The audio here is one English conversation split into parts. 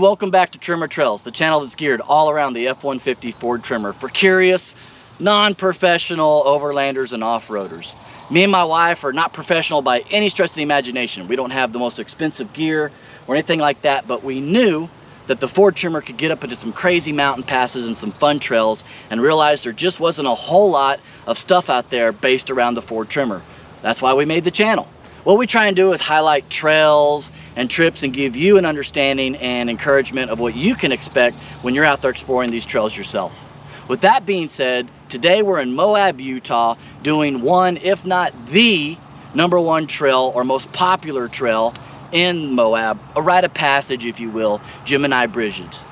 Welcome back to Tremor Trails, the channel that's geared all around the F-150 Ford Tremor for curious, non-professional overlanders and off-roaders. Me and my wife are not professional by any stretch of the imagination. We don't have the most expensive gear or anything like that, but we knew that the Ford Tremor could get up into some crazy mountain passes and some fun trails, and realized there just wasn't a whole lot of stuff out there based around the Ford Tremor. That's why we made the channel. What we try and do is highlight trails and trips and give you an understanding and encouragement of what you can expect when you're out there exploring these trails yourself. With that being said, today we're in Moab, Utah, doing one, if not the #1 trail or most popular trail in Moab, a rite of passage, if you will, Gemini Bridges.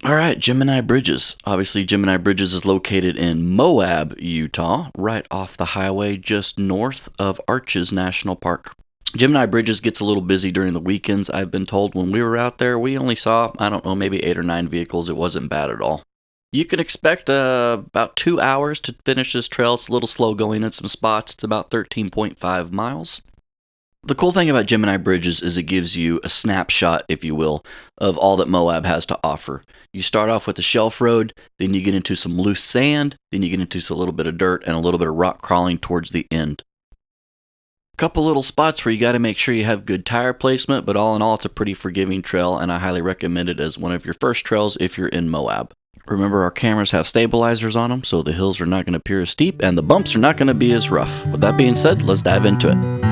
All right, Gemini Bridges. Obviously, Gemini Bridges is located in Moab, Utah, right off the highway just north of Arches National Park. Gemini Bridges gets a little busy during the weekends. I've been told when we were out there, we only saw, I don't know, maybe 8 or 9 vehicles. It wasn't bad at all. You can expect about 2 hours to finish this trail. It's a little slow going in some spots. It's about 13.5 miles. The cool thing about Gemini Bridges is it gives you a snapshot, if you will, of all that Moab has to offer. You start off with a shelf road, then you get into some loose sand, then you get into a little bit of dirt and a little bit of rock crawling towards the end. A couple little spots where you got to make sure you have good tire placement, but all in all, it's a pretty forgiving trail, and I highly recommend it as one of your first trails if you're in Moab. Remember, our cameras have stabilizers on them, so the hills are not going to appear as steep, and the bumps are not going to be as rough. With that being said, let's dive into it.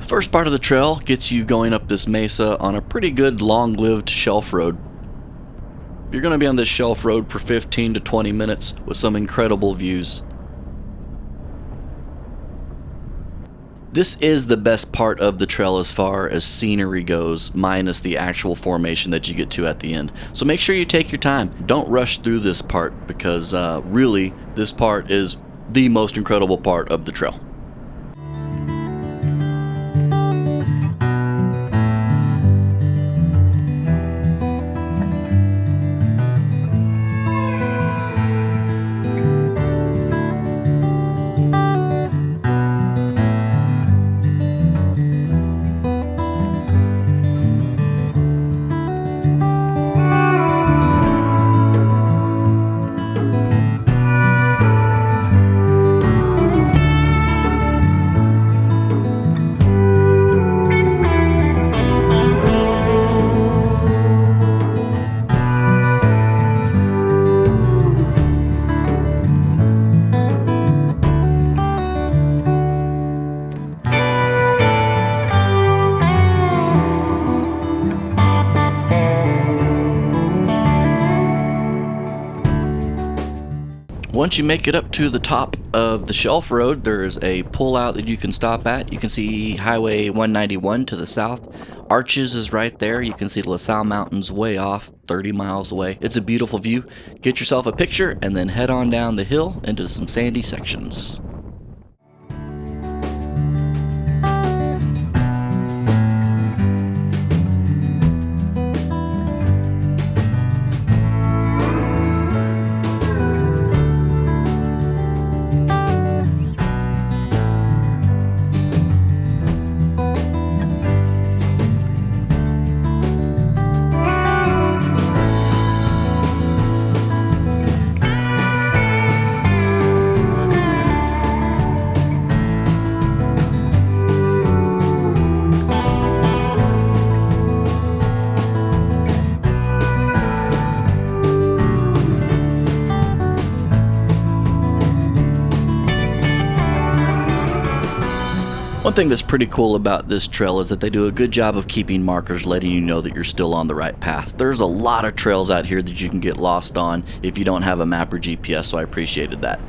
First part of the trail gets you going up this mesa on a pretty good long-lived shelf road. You're going to be on this shelf road for 15 to 20 minutes with some incredible views. This is the best part of the trail as far as scenery goes, minus the actual formation that you get to at the end. So make sure you take your time. Don't rush through this part because really this part is the most incredible part of the trail. Once you make it up to the top of the shelf road, there's a pullout that you can stop at. You can see Highway 191 to the south. Arches is right there. You can see the LaSalle Mountains way off, 30 miles away. It's a beautiful view. Get yourself a picture and then head on down the hill into some sandy sections. One thing that's pretty cool about this trail is that they do a good job of keeping markers, letting you know that you're still on the right path. There's a lot of trails out here that you can get lost on if you don't have a map or GPS, so I appreciated that.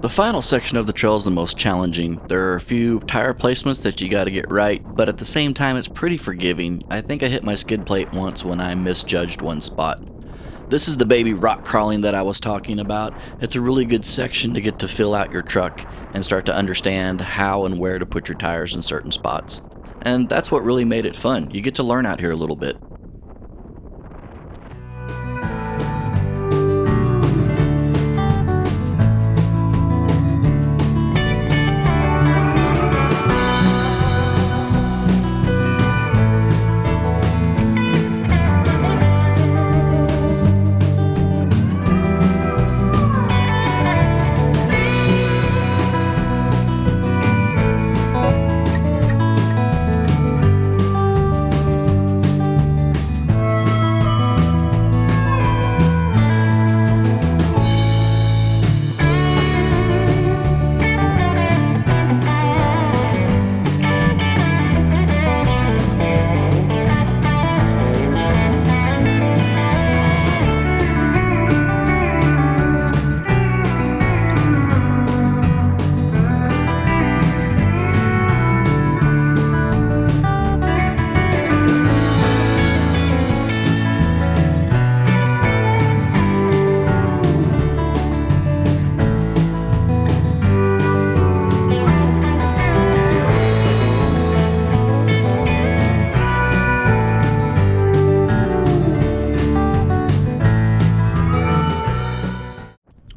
The final section of the trail is the most challenging. There are a few tire placements that you got to get right, but at the same time it's pretty forgiving. I think I hit my skid plate once when I misjudged one spot. This is the baby rock crawling that I was talking about. It's a really good section to get to fill out your truck and start to understand how and where to put your tires in certain spots. And that's what really made it fun. You get to learn out here a little bit.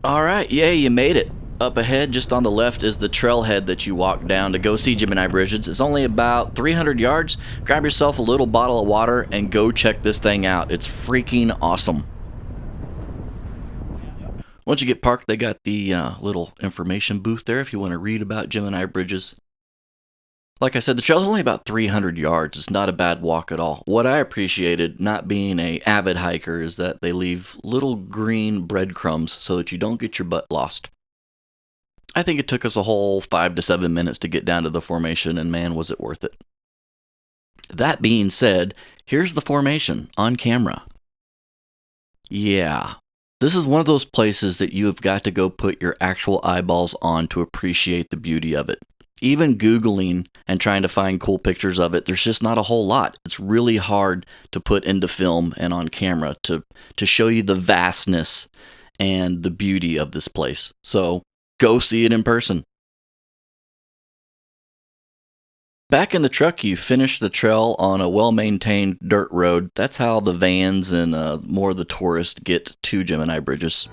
Alright, yay, you made it. Up ahead, just on the left, is the trailhead that you walk down to go see Gemini Bridges. It's only about 300 yards. Grab yourself a little bottle of water and go check this thing out. It's freaking awesome. Once you get parked, they got the little information booth there if you want to read about Gemini Bridges. Like I said, the trail's only about 300 yards. It's not a bad walk at all. What I appreciated, not being an avid hiker, is that they leave little green breadcrumbs so that you don't get your butt lost. I think it took us a whole 5 to 7 minutes to get down to the formation, and man, was it worth it. That being said, here's the formation on camera. Yeah, this is one of those places that you have got to go put your actual eyeballs on to appreciate the beauty of it. Even Googling and trying to find cool pictures of it, there's just not a whole lot. It's really hard to put into film and on camera to show you the vastness and the beauty of this place. So go see it in person. Back in the truck, you finish the trail on a well-maintained dirt road. That's how the vans and more of the tourists get to Gemini Bridges.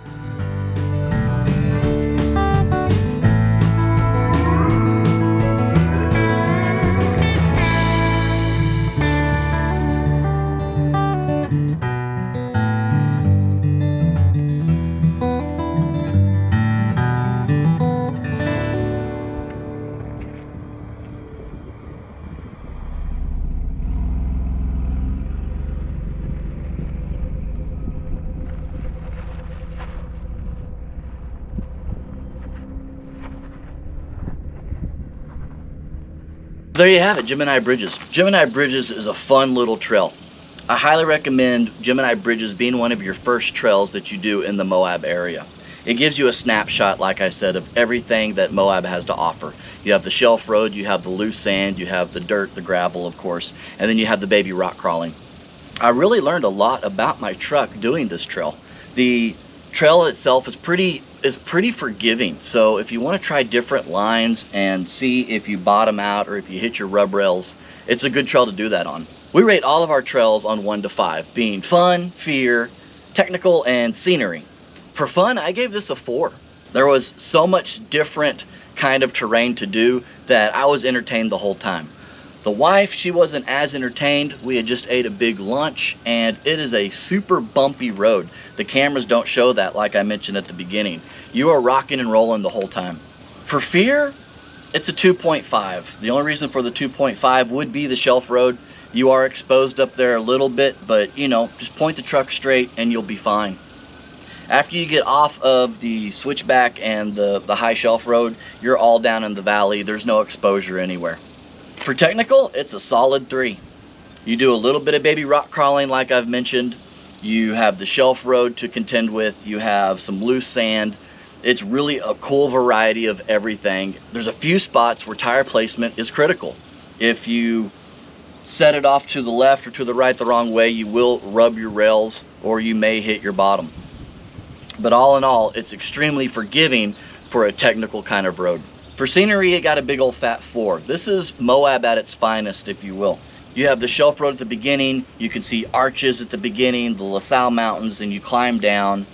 there you have it, Gemini Bridges. Gemini Bridges is a fun little trail. I highly recommend Gemini Bridges being one of your first trails that you do in the Moab area. It gives you a snapshot, like I said, of everything that Moab has to offer. You have the shelf road, you have the loose sand, you have the dirt, the gravel, of course, and then you have the baby rock crawling. I really learned a lot about my truck doing this trail. The trail itself is pretty forgiving, so if you want to try different lines and see if you bottom out or if you hit your rub rails, it's a good trail to do that on. We rate all of our trails on 1 to 5, being fun, fear, technical, and scenery. For fun, I gave this a 4. There was so much different kind of terrain to do that I was entertained the whole time. The wife, she wasn't as entertained. We had just ate a big lunch, and it is a super bumpy road. The cameras don't show that, like I mentioned at the beginning. You are rocking and rolling the whole time. For fear, it's a 2.5. The only reason for the 2.5 would be the shelf road. You are exposed up there a little bit, but you know, just point the truck straight and you'll be fine. After you get off of the switchback and the high shelf road, you're all down in the valley. There's no exposure anywhere. For technical, it's a solid 3. You do a little bit of baby rock crawling, like I've mentioned. You have the shelf road to contend with. You have some loose sand. It's really a cool variety of everything. There's a few spots where tire placement is critical. If you set it off to the left or to the right the wrong way, you will rub your rails or you may hit your bottom. But all in all, it's extremely forgiving for a technical kind of road. For scenery, it got a big old fat 4. This is Moab at its finest, if you will. You have the shelf road at the beginning, you can see arches at the beginning, the LaSalle Mountains, and you climb down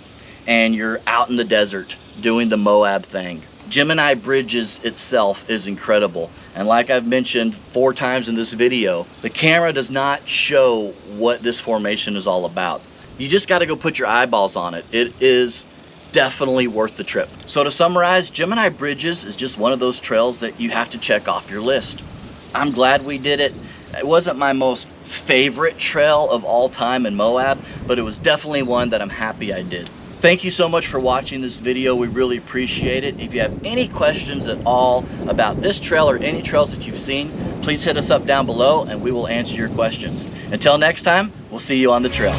and you're out in the desert doing the Moab thing. Gemini Bridges itself is incredible. And like I've mentioned 4 times in this video, the camera does not show what this formation is all about. You just got to go put your eyeballs on it. It is definitely worth the trip. So to summarize, Gemini Bridges is just one of those trails that you have to check off your list. I'm glad we did it. It wasn't my most favorite trail of all time in Moab, but it was definitely one that I'm happy I did. Thank you so much for watching this video. We really appreciate it. If you have any questions at all about this trail or any trails that you've seen, please hit us up down below and we will answer your questions. Until next time, we'll see you on the trail.